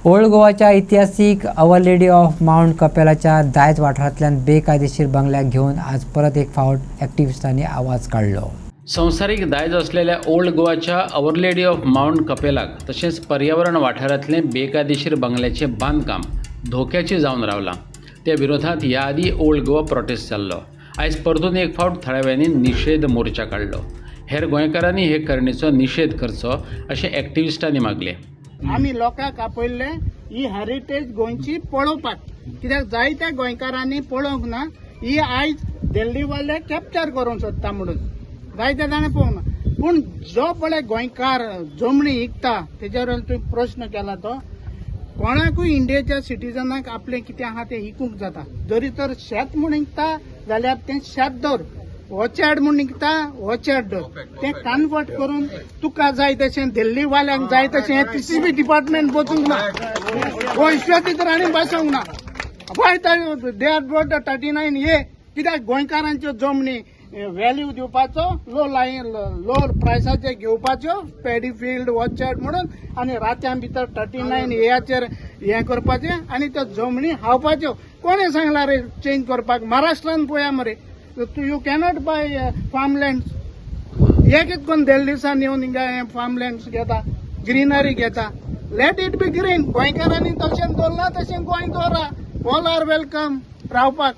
Old गोवाच्या ऐतिहासिक our Lady of mount कपेलाच्या दायज वाठारांतल्यान बेकायदेशीर बंगल्याक घेवन आज परत एक फावट ॲक्टिव्हिस्टांनी आवाज काढलो। संवसारीक दायज असलेल्या ओल्ड गोवाच्या अवर लेडी ऑफ माउंट कपेलाक तसेच पर्यावरण वाठारांतले बेकायदेशीर बंगल्याचे बांदकाम धोक्याचे जावन रावलां। त्या विरोधात ह्या आदी ओल्ड गोवा प्रोटेस्ट जाल्लो। आयज परतून एक फावट थळाव्यांनी निषेध मोर्चा काढलो। हेर गोंयकारांनी हे करणेचो निषेध करचो अशें ॲक्टिव्हिस्टांनी मागले। आमी लोकांक आपयल्ले ही हेरिटेज गोंयची पळोवपाक, कित्याक जायत्या गोंयकारांनी पळोवंक ना। ही आयज दिल्लीवाले कॅप्चर करूंक सोदता म्हणून जायते जाणां पळोवंक ना। पूण जो पळय गोंयकार जमणी विकता तेजेर तुवें प्रश्न केला तो कोणाकूय इंडियेच्या सिटीजनाक आपलें कितें आहा तें विकूंक जाता। जरी तर शेत म्हूण विकता जाल्यार तें शेत दवर, ऑचर्ड म्हूण विकता ऑचर्ड दवर, तें कन्वर्ट करून तुका जाय तशें दिल्लीवाल्यांक जाय तशें TCB डिपार्टमेंट बसूंक ना, गोंयच्या तितरांनी बसोंक ना। पळय दे आर ब्रॉट 39A कित्याक गोंयकारांच्यो जमनी व्हॅल्यू दिवपाचो, लो प्रायसाचे घेवपाच्यो, पॅडी फील्ड ऑचर्ड म्हणून, आनी रात्यां भितर 39Aचेर हें करपाचें आनी त्यो जमनी हावपाच्यो। कोणें सांगला रे चेंज करपाक? महाराष्ट्रान पळया मरे, यू कॅनॉट बाय फार्मलँड्स। हे कितें करून दिल्लीसान येवन हिंगा फार्मलँड्स घेता, ग्रीनरी घेता। Let it be green. गोंयकारांनी तशें दवरला तशें गोंय दवरा। ऑल आर वेलकम रावपाक।